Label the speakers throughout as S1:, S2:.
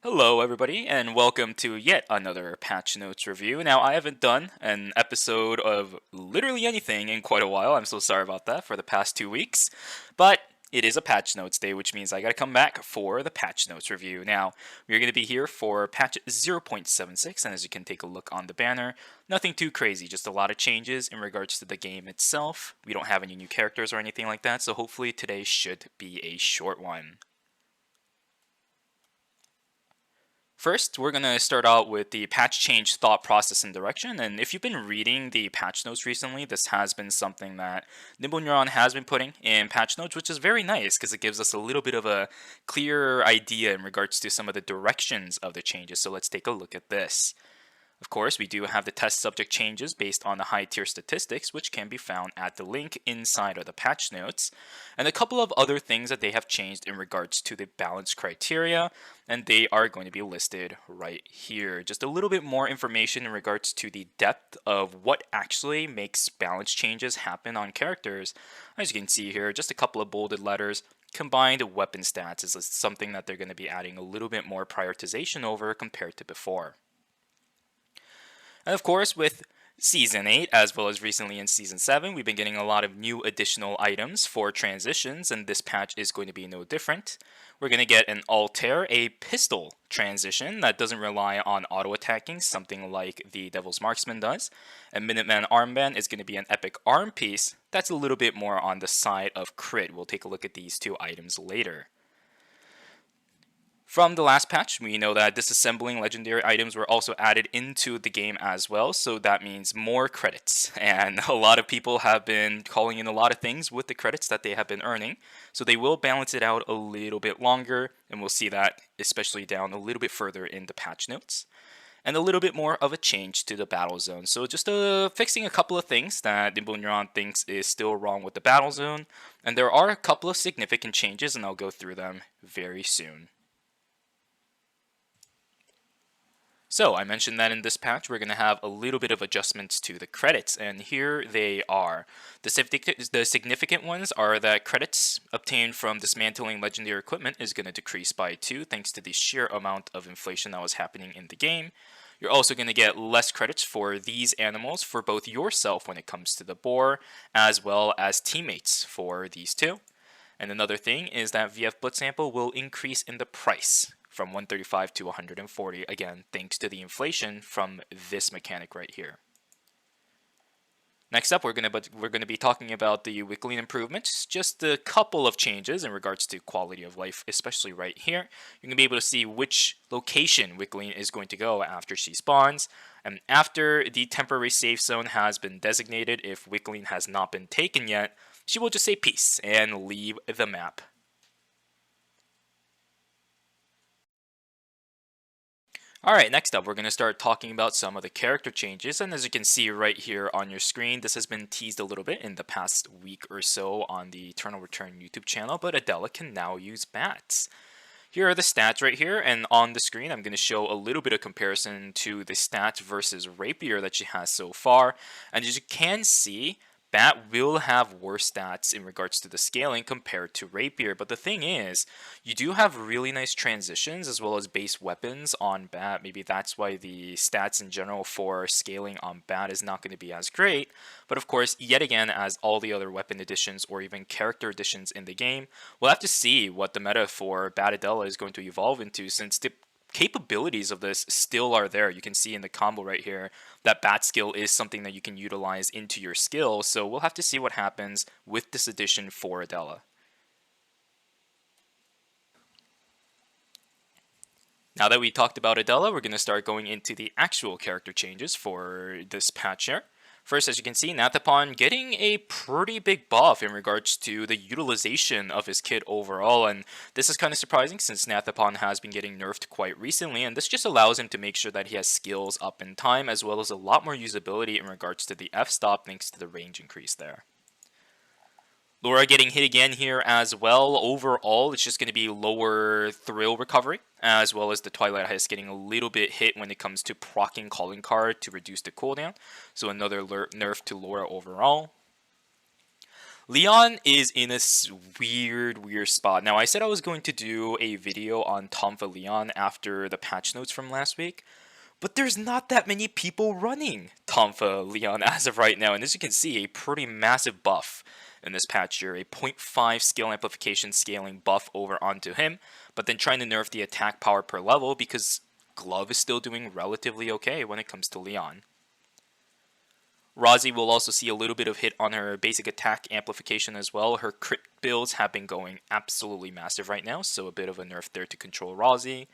S1: Hello, everybody, and welcome to yet another patch notes review. Now, I haven't done an episode of literally anything in quite a while. I'm so sorry about that for the past 2 weeks, but it is a patch notes day, which means I gotta come back for the patch notes review. Now, we're gonna be here for patch 0.76, and as you can take a look on the banner, nothing too crazy, just a lot of changes in regards to the game itself. We don't have any new characters or anything like that, so hopefully today should be a short one. First, we're going to start out with the patch change thought process and direction. And if you've been reading the patch notes recently, this has been something that Nimble Neuron has been putting in patch notes, which is very nice because it gives us a little bit of a clearer idea in regards to some of the directions of the changes. So let's take a look at this. Of course, we do have the test subject changes based on the high tier statistics, which can be found at the link inside of the patch notes, and a couple of other things that they have changed in regards to the balance criteria, and they are going to be listed right here. Just a little bit more information in regards to the depth of what actually makes balance changes happen on characters. As you can see here, just a couple of bolded letters. Combined weapon stats is something that they're going to be adding a little bit more prioritization over compared to before. And of course, with Season 8, as well as recently in Season 7, we've been getting a lot of new additional items for transitions, and this patch is going to be no different. We're going to get an Altair, a pistol transition that doesn't rely on auto-attacking, something like the Devil's Marksman does. A Minuteman Armband is going to be an epic arm piece that's a little bit more on the side of crit. We'll take a look at these two items later. From the last patch, we know that disassembling legendary items were also added into the game as well, so that means more credits. And a lot of people have been calling in a lot of things with the credits that they have been earning, so they will balance it out a little bit longer, and we'll see that especially down a little bit further in the patch notes. And a little bit more of a change to the battle zone. So just fixing a couple of things that Nimble Neuron thinks is still wrong with the battle zone, and there are a couple of significant changes, and I'll go through them very soon. So I mentioned that in this patch we're going to have a little bit of adjustments to the credits, and here they are. The significant ones are that credits obtained from dismantling legendary equipment is going to decrease by 2 thanks to the sheer amount of inflation that was happening in the game. You're also going to get less credits for these animals for both yourself when it comes to the boar, as well as teammates for these two. And another thing is that VF Blood Sample will increase in the price from 135 to 140, again, thanks to the inflation from this mechanic right here. Next up, we're going to be talking about the weekly improvements. Just a couple of changes in regards to quality of life, especially right here. You're going to be able to see which location Wickling is going to go after she spawns. And after the temporary safe zone has been designated, if Wickling has not been taken yet, she will just say peace and leave the map. Alright, next up we're going to start talking about some of the character changes, and as you can see right here on your screen, this has been teased a little bit in the past week or so on the Eternal Return YouTube channel, but Adela can now use bats. Here are the stats right here, and on the screen I'm going to show a little bit of comparison to the stats versus Rapier that she has so far, and as you can see, Bat will have worse stats in regards to the scaling compared to Rapier, but the thing is, you do have really nice transitions as well as base weapons on Bat. Maybe that's why the stats in general for scaling on Bat is not going to be as great, but of course, yet again, as all the other weapon additions or even character additions in the game, we'll have to see what the meta for Bat Adela is going to evolve into, since the capabilities of this still are there. You can see in the combo right here that bat skill is something that you can utilize into your skill, so we'll have to see what happens with this addition for Adela. Now that we talked about Adela, we're going to start going into the actual character changes for this patch here. First, as you can see, Nathapon getting a pretty big buff in regards to the utilization of his kit overall, and this is kind of surprising since Nathapon has been getting nerfed quite recently, and this just allows him to make sure that he has skills up in time, as well as a lot more usability in regards to the F-stop thanks to the range increase there. Laura getting hit again here as well. Overall, it's just going to be lower thrill recovery, as well as the Twilight Heist getting a little bit hit when it comes to proccing Calling Card to reduce the cooldown. So another nerf to Laura overall. Leon is in a weird spot. Now, I said I was going to do a video on Tonfa Leon after the patch notes from last week, but there's not that many people running Tonfa Leon as of right now, and as you can see, a pretty massive buff in this patch here, a zero point 0.5 skill amplification scaling buff over onto him, but then trying to nerf the attack power per level because Glove is still doing relatively okay when it comes to Leon. Rozzy will also see a little bit of hit on her basic attack amplification as well. Her crit builds have been going absolutely massive right now, so a bit of a nerf there to control Rozzy.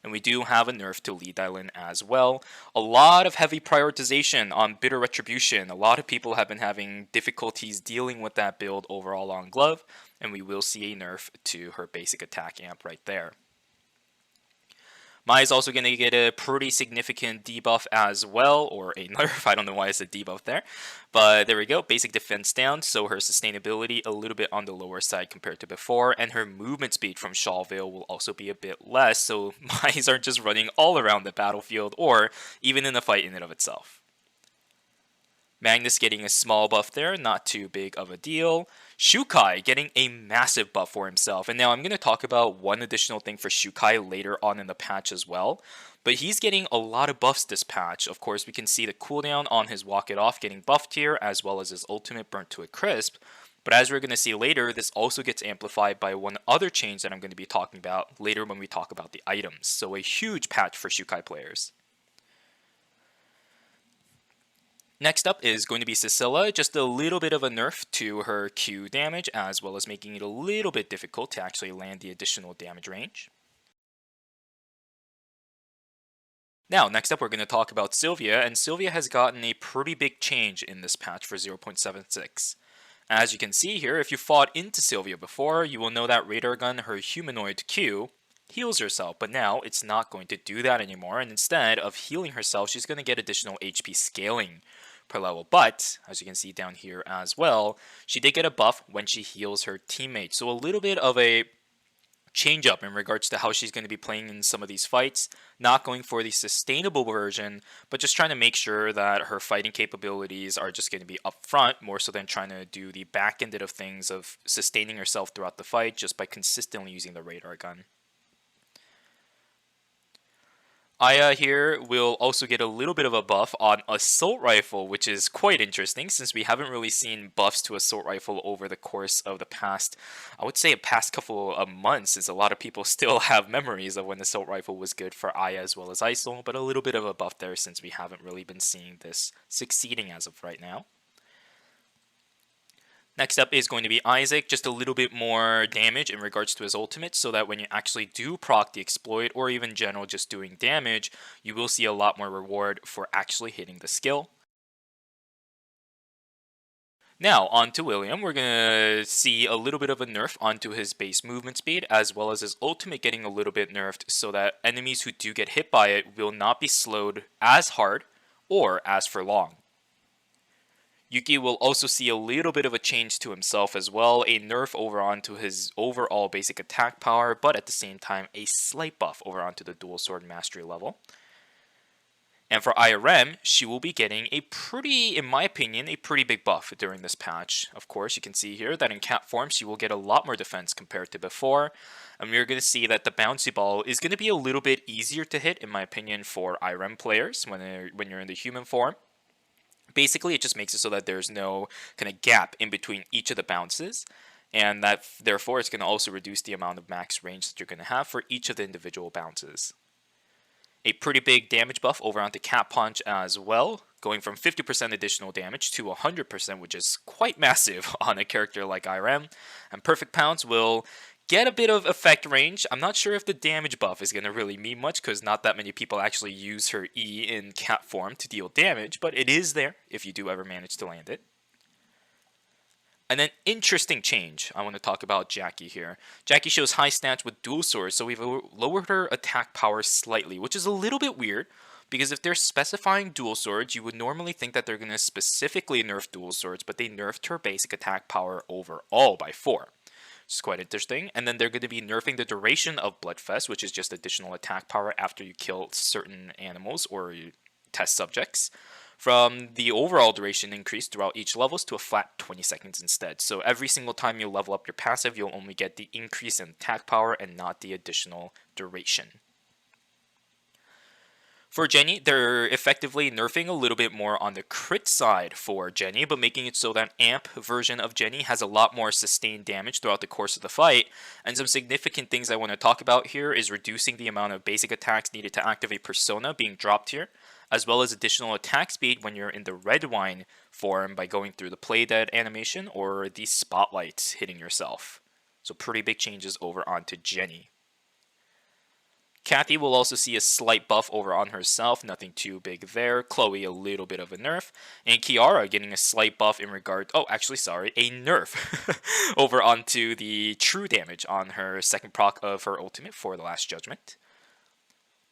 S1: And we do have a nerf to Lee Dylin as well. A lot of heavy prioritization on Bitter Retribution. A lot of people have been having difficulties dealing with that build overall on Glove, and we will see a nerf to her basic attack amp right there. Mai is also going to get a pretty significant debuff as well, or a nerf. I don't know why I said debuff there. But there we go. Basic defense down, so her sustainability a little bit on the lower side compared to before. And her movement speed from Shallvale will also be a bit less, so Mai's aren't just running all around the battlefield or even in the fight in and of itself. Magnus getting a small buff there, not too big of a deal. Shukai getting a massive buff for himself. And now I'm going to talk about one additional thing for Shukai later on in the patch as well. But he's getting a lot of buffs this patch. Of course, we can see the cooldown on his Walk It Off getting buffed here, as well as his ultimate burnt to a crisp. But as we're going to see later, this also gets amplified by one other change that I'm going to be talking about later when we talk about the items. So a huge patch for Shukai players. Next up is going to be Cecilia, just a little bit of a nerf to her Q damage, as well as making it a little bit difficult to actually land the additional damage range. Now, next up we're going to talk about Sylvia, and Sylvia has gotten a pretty big change in this patch for 0.76. As you can see here, if you fought into Sylvia before, you will know that Radar Gun, her humanoid Q, heals herself, but now it's not going to do that anymore, and instead of healing herself, she's going to get additional HP scaling per level. But as you can see down here as well, she did get a buff when she heals her teammate, so a little bit of a change up in regards to how she's going to be playing in some of these fights, not going for the sustainable version, but just trying to make sure that her fighting capabilities are just going to be up front, more so than trying to do the back end of things of sustaining herself throughout the fight just by consistently using the radar gun. Aya here will also get a little bit of a buff on Assault Rifle, which is quite interesting since we haven't really seen buffs to Assault Rifle over the course of the past, I would say a past couple of months, since a lot of people still have memories of when Assault Rifle was good for Aya as well as Isol, but a little bit of a buff there since we haven't really been seeing this succeeding as of right now. Next up is going to be Isaac, just a little bit more damage in regards to his ultimate, so that when you actually do proc the exploit, or even general just doing damage, you will see a lot more reward for actually hitting the skill. Now, on to William, we're going to see a little bit of a nerf onto his base movement speed, as well as his ultimate getting a little bit nerfed, so that enemies who do get hit by it will not be slowed as hard or as for long. Yuki will also see a little bit of a change to himself as well, a nerf over onto his overall basic attack power, but at the same time a slight buff over onto the dual sword mastery level. And for IRM, she will be getting a pretty, in my opinion, a pretty big buff during this patch. Of course, you can see here that in cat form, she will get a lot more defense compared to before. And we're going to see that the bouncy ball is going to be a little bit easier to hit, in my opinion, for IRM players when you're in the human form. Basically, it just makes it so that there's no kind of gap in between each of the bounces, and that therefore it's going to also reduce the amount of max range that you're going to have for each of the individual bounces. A pretty big damage buff over onto Cat Punch as well, going from 50% additional damage to 100%, which is quite massive on a character like IRM. And Perfect Pounce will get a bit of effect range. I'm not sure if the damage buff is going to really mean much, because not that many people actually use her E in cat form to deal damage, but it is there if you do ever manage to land it. And then interesting change, I want to talk about Jackie here. Jackie shows high stats with dual swords, so we've lowered her attack power slightly, which is a little bit weird, because if they're specifying dual swords, you would normally think that they're going to specifically nerf dual swords, but they nerfed her basic attack power overall by 4. Which is quite interesting. And then they're going to be nerfing the duration of Bloodfest, which is just additional attack power after you kill certain animals or test subjects, from the overall duration increase throughout each levels to a flat 20 seconds instead. So every single time you level up your passive, you'll only get the increase in attack power and not the additional duration. For Jenny, they're effectively nerfing a little bit more on the crit side for Jenny, but making it so that Amp version of Jenny has a lot more sustained damage throughout the course of the fight. And some significant things I want to talk about here is reducing the amount of basic attacks needed to activate Persona being dropped here, as well as additional attack speed when you're in the red wine form by going through the play dead animation or the spotlight hitting yourself. So pretty big changes over onto Jenny. Kathy will also see a slight buff over on herself, nothing too big there. Chloe, a little bit of a nerf. And Kiara getting a slight buff in regard, a nerf over onto the true damage on her second proc of her ultimate for the Last Judgment.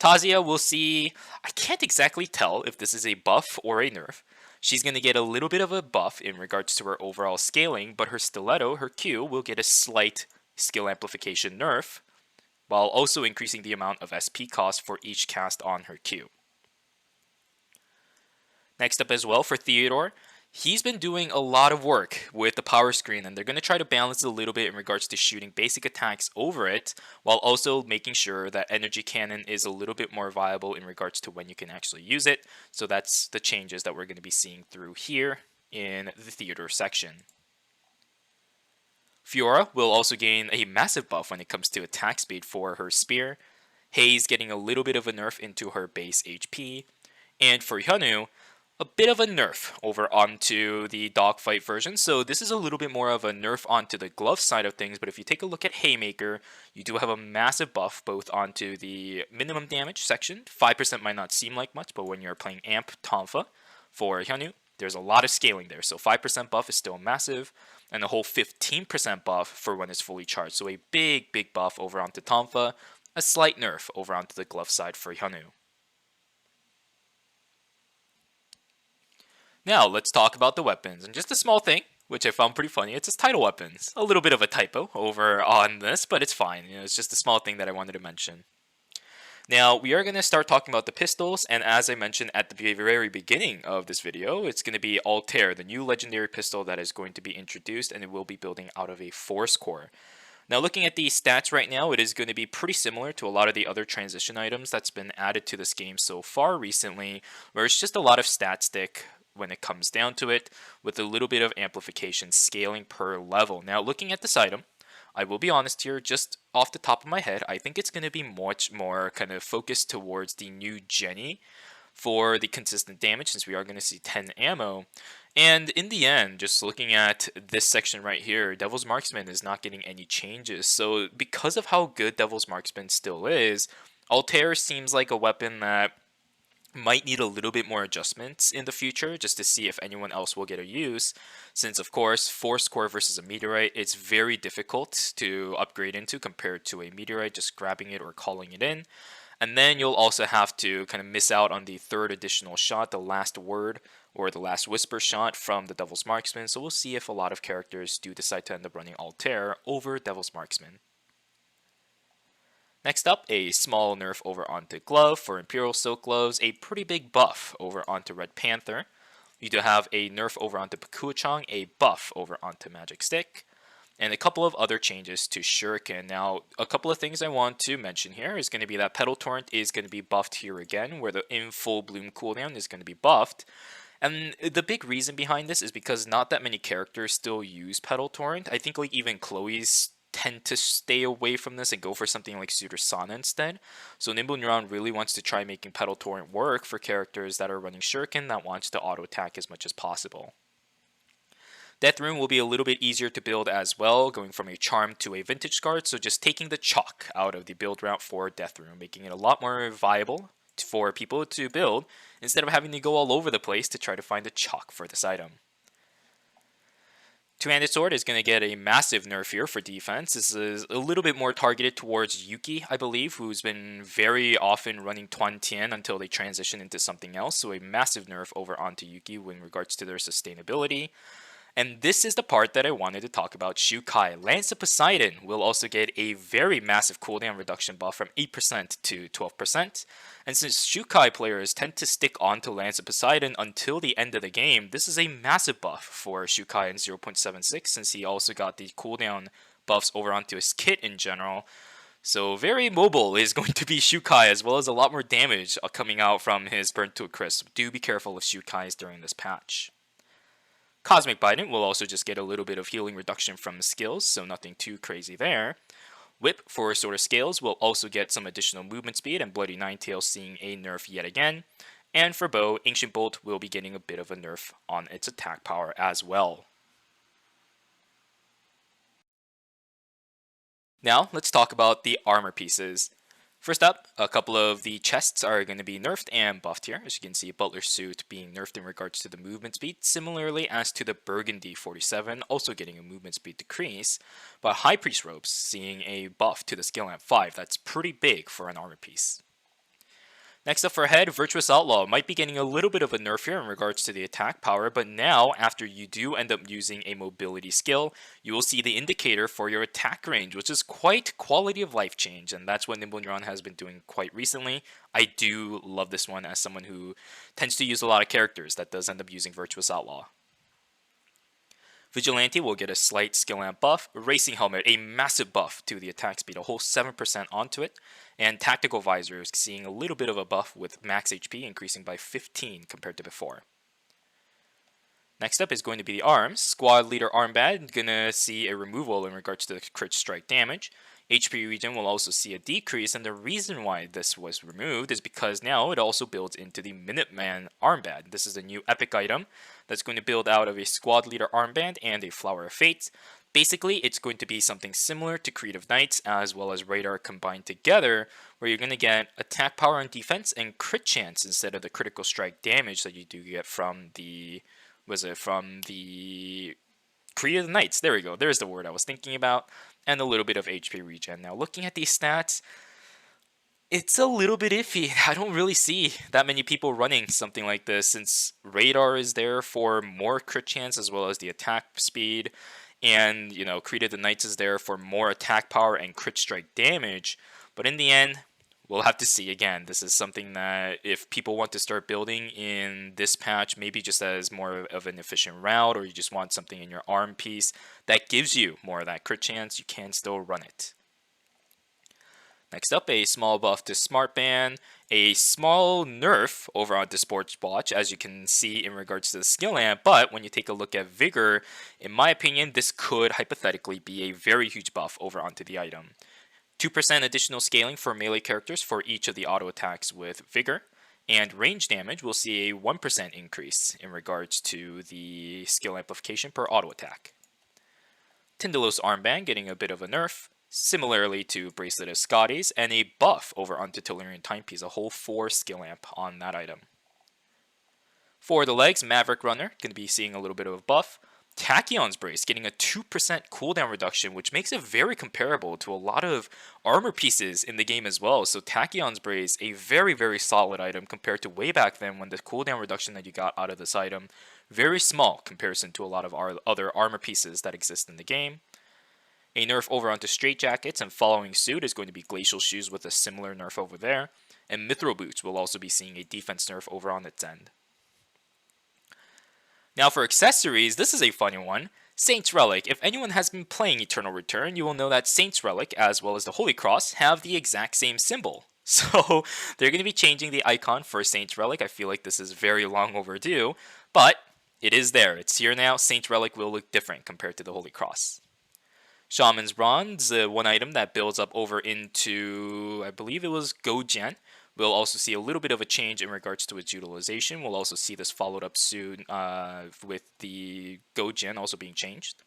S1: Tazia will see, I can't exactly tell if this is a buff or a nerf. She's going to get a little bit of a buff in regards to her overall scaling, but her stiletto, her Q, will get a slight skill amplification nerf, while also increasing the amount of SP cost for each cast on her Q. Next up as well for Theodore, he's been doing a lot of work with the power screen, and they're going to try to balance it a little bit in regards to shooting basic attacks over it, while also making sure that energy cannon is a little bit more viable in regards to when you can actually use it. So that's the changes that we're going to be seeing through here in the Theodore section. Fiora will also gain a massive buff when it comes to attack speed for her spear. Haze getting a little bit of a nerf into her base HP. And for Hyunwoo, a bit of a nerf over onto the dogfight version. So this is a little bit more of a nerf onto the glove side of things. But if you take a look at Haymaker, you do have a massive buff both onto the minimum damage section. 5% might not seem like much, but when you're playing Amp Tonfa for Hyunwoo, there's a lot of scaling there. So 5% buff is still massive, and a whole 15% buff for when it's fully charged. So a big, big buff over onto Tonfa, a slight nerf over onto the glove side for Hyunwoo. Now let's talk about the weapons, and just a small thing, which I found pretty funny. It's his title weapons. A little bit of a typo over on this, but it's fine. It's just a small thing that I wanted to mention. Now, we are going to start talking about the pistols, and as I mentioned at the very beginning of this video, it's going to be Altair, the new legendary pistol that is going to be introduced, and it will be building out of a Force Core. Now, looking at the stats right now, it is going to be pretty similar to a lot of the other transition items that's been added to this game so far recently, where it's just a lot of stat stick when it comes down to it, with a little bit of amplification scaling per level. Now, looking at this item, I will be honest here, just off the top of my head, I think it's going to be much more kind of focused towards the new Jenny for the consistent damage, since we are going to see 10 ammo. And in the end, just looking at this section right here, Devil's Marksman is not getting any changes. So because of how good Devil's Marksman still is, Altair seems like a weapon that might need a little bit more adjustments in the future just to see if anyone else will get a use, since of course Force Core versus a Meteorite, it's very difficult to upgrade into compared to a Meteorite just grabbing it or calling it in. And then you'll also have to kind of miss out on the third additional shot, the last word or the last whisper shot from the Devil's Marksman. So we'll see if a lot of characters do decide to end up running Altair over Devil's Marksman. Next up, a small nerf over onto Glove for Imperial Silk Gloves, a pretty big buff over onto Red Panther. You do have a nerf over onto Pakuachong, a buff over onto Magic Stick, and a couple of other changes to Shuriken. Now, a couple of things I want to mention here is going to be that Petal Torrent is going to be buffed here again, where the in full bloom cooldown is going to be buffed. And the big reason behind this is because not that many characters still use Petal Torrent. I think like even Chloe's tend to stay away from this and go for something like Suitor Sana instead. So Nimble Neuron really wants to try making Petal Torrent work for characters that are running Shuriken that wants to auto attack as much as possible. Death Rune will be a little bit easier to build as well, going from a Charm to a Vintage Guard, so just taking the chalk out of the build route for Death Rune, making it a lot more viable for people to build, instead of having to go all over the place to try to find the chalk for this item. Two-Handed Sword is going to get a massive nerf here for defense. This is a little bit more targeted towards Yuki, I believe, who's been very often running Tuan Tien until they transition into something else, so a massive nerf over onto Yuki in regards to their sustainability. And this is the part that I wanted to talk about Shukai. Lance of Poseidon will also get a very massive cooldown reduction buff from 8% to 12%. And since Shukai players tend to stick onto Lance of Poseidon until the end of the game, this is a massive buff for Shukai in 0.76 since he also got the cooldown buffs over onto his kit in general. So very mobile is going to be Shukai, as well as a lot more damage coming out from his Burn to a Crisp. Do be careful of Shukais during this patch. Cosmic Bident will also just get a little bit of healing reduction from skills, so nothing too crazy there. Whip for Sword of Scales will also get some additional movement speed, and Bloody Ninetails seeing a nerf yet again. And for Bow, Ancient Bolt will be getting a bit of a nerf on its attack power as well. Now, let's talk about the armor pieces. First up, a couple of the chests are going to be nerfed and buffed here. As you can see, Butler Suit being nerfed in regards to the movement speed, similarly as to the Burgundy 47, also getting a movement speed decrease. But High Priest Robes seeing a buff to the Skill Amp 5. That's pretty big for an armor piece. Next up for head, Virtuous Outlaw might be getting a little bit of a nerf here in regards to the attack power, but now, after you do end up using a mobility skill, you will see the indicator for your attack range, which is quite quality of life change, and that's what Nimble Neuron has been doing quite recently. I do love this one as someone who tends to use a lot of characters that does end up using Virtuous Outlaw. Vigilante will get a slight skill amp buff, Racing Helmet a massive buff to the attack speed, a whole 7% onto it, and Tactical Visor is seeing a little bit of a buff with max HP increasing by 15 compared to before. Next up is going to be the arms. Squad Leader Armband gonna see a removal in regards to the crit strike damage. HP regen will also see a decrease, and the reason why this was removed is because now it also builds into the Minuteman Armband. This is a new epic item that's going to build out of a Squad Leader Armband and a Flower of Fate. Basically, it's going to be something similar to Creative Knights as well as Radar combined together, where you're going to get attack power and defense and crit chance instead of the critical strike damage that you do get from the Creative Knights. There we go. There's the word I was thinking about. And a little bit of HP regen. Now, looking at these stats, it's a little bit iffy. I don't really see that many people running something like this, since Radar is there for more crit chance as well as the attack speed. And, Creative Knights is there for more attack power and crit strike damage. But in the end, we'll have to see. Again, this is something that if people want to start building in this patch, maybe just as more of an efficient route, or you just want something in your arm piece that gives you more of that crit chance, you can still run it. Next up, a small buff to Smart Band, a small nerf over on the Sports Watch, as you can see in regards to the skill amp, but when you take a look at Vigor, in my opinion, this could hypothetically be a very huge buff over onto the item. 2% additional scaling for melee characters for each of the auto attacks with Vigor, and range damage will see a 1% increase in regards to the skill amplification per auto attack. Tyndalos Armband getting a bit of a nerf, similarly to Bracelet of Scotty's, and a buff over onto Tellurian Timepiece, a whole 4 skill amp on that item. For the legs, Maverick Runner going to be seeing a little bit of a buff. Tachyon's Brace getting a 2% cooldown reduction, which makes it very comparable to a lot of armor pieces in the game as well. So Tachyon's Brace, a very, very solid item compared to way back then when the cooldown reduction that you got out of this item, very small comparison to a lot of our other armor pieces that exist in the game. A nerf over onto Straight Jackets, and following suit is going to be Glacial Shoes with a similar nerf over there. And Mithril Boots will also be seeing a defense nerf over on its end. Now for accessories, this is a funny one. Saint's Relic. If anyone has been playing Eternal Return, you will know that Saint's Relic, as well as the Holy Cross, have the exact same symbol. So they're going to be changing the icon for Saint's Relic. I feel like this is very long overdue, but it is there. It's here now. Saint's Relic will look different compared to the Holy Cross. Shaman's Bronze, one item that builds up over into, I believe it was Gojen. We'll also see a little bit of a change in regards to its utilization. We'll also see this followed up soon with the Gojen also being changed.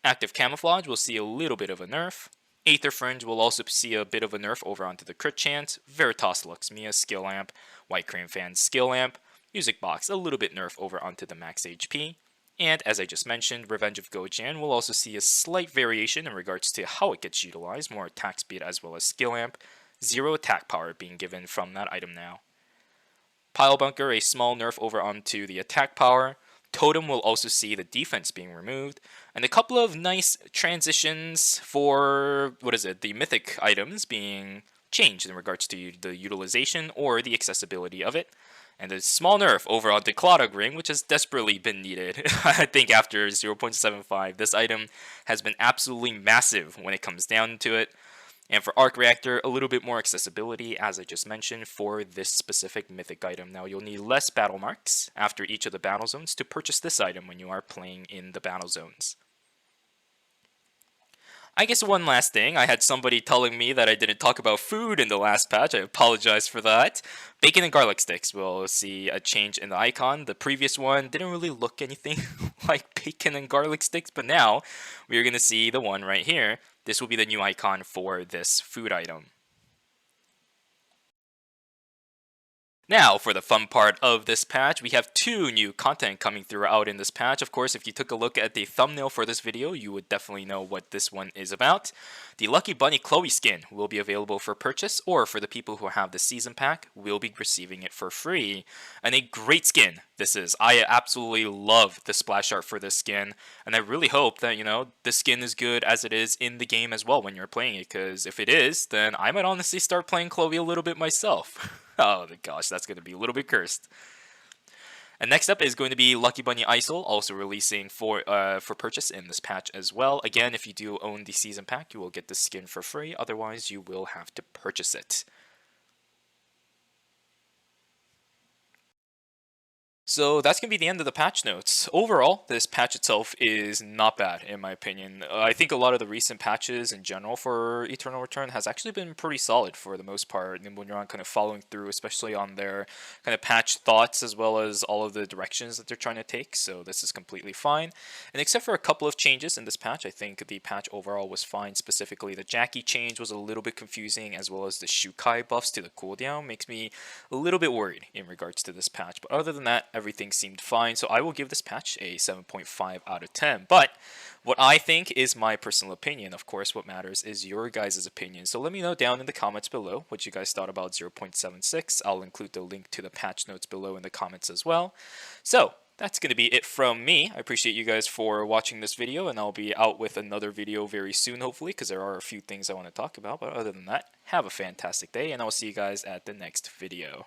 S1: Active Camouflage will see a little bit of a nerf. Aether Fringe will also see a bit of a nerf over onto the crit chance. Veritas Luxmia skill amp. White Crane Fan skill amp. Music Box a little bit nerf over onto the max HP. And as I just mentioned, Revenge of Gojen will also see a slight variation in regards to how it gets utilized. More attack speed as well as skill amp. 0 attack power being given from that item now. Pile Bunker, a small nerf over onto the attack power. Totem will also see the defense being removed, and a couple of nice transitions for, the mythic items being changed in regards to the utilization or the accessibility of it. And a small nerf over on the Clodog Ring, which has desperately been needed. I think after 0.75, this item has been absolutely massive when it comes down to it. And for Arc Reactor, a little bit more accessibility, as I just mentioned, for this specific mythic item. Now, you'll need less battle marks after each of the battle zones to purchase this item when you are playing in the battle zones. I guess one last thing, I had somebody telling me that I didn't talk about food in the last patch. I apologize for that. Bacon and garlic sticks will see a change in the icon. The previous one didn't really look anything like bacon and garlic sticks, but now we're going to see the one right here. This will be the new icon for this food item. Now, for the fun part of this patch, we have 2 new content coming throughout in this patch. Of course, if you took a look at the thumbnail for this video, you would definitely know what this one is about. The Lucky Bunny Chloe skin will be available for purchase, or for the people who have the season pack, will be receiving it for free. And a great skin this is. I absolutely love the splash art for this skin, and I really hope that, the skin is good as it is in the game as well when you're playing it, because if it is, then I might honestly start playing Chloe a little bit myself. Oh my gosh, that's going to be a little bit cursed. And next up is going to be Lucky Bunny Isol, also releasing for purchase in this patch as well. Again, if you do own the season pack, you will get the skin for free. Otherwise, you will have to purchase it. So that's going to be the end of the patch notes. Overall, this patch itself is not bad, in my opinion. I think a lot of the recent patches in general for Eternal Return has actually been pretty solid for the most part. Nimble Neuron kind of following through, especially on their kind of patch thoughts as well as all of the directions that they're trying to take. So this is completely fine. And except for a couple of changes in this patch, I think the patch overall was fine. Specifically, the Jackie change was a little bit confusing, as well as the Shukai buffs to the cooldown makes me a little bit worried in regards to this patch. But other than that, everything seemed fine, so I will give this patch a 7.5 out of 10. But what I think is my personal opinion. Of course, what matters is your guys' opinion. So let me know down in the comments below what you guys thought about 0.76. I'll include the link to the patch notes below in the comments as well. So that's going to be it from me. I appreciate you guys for watching this video, and I'll be out with another video very soon, hopefully, because there are a few things I want to talk about. But other than that, have a fantastic day, and I'll see you guys at the next video.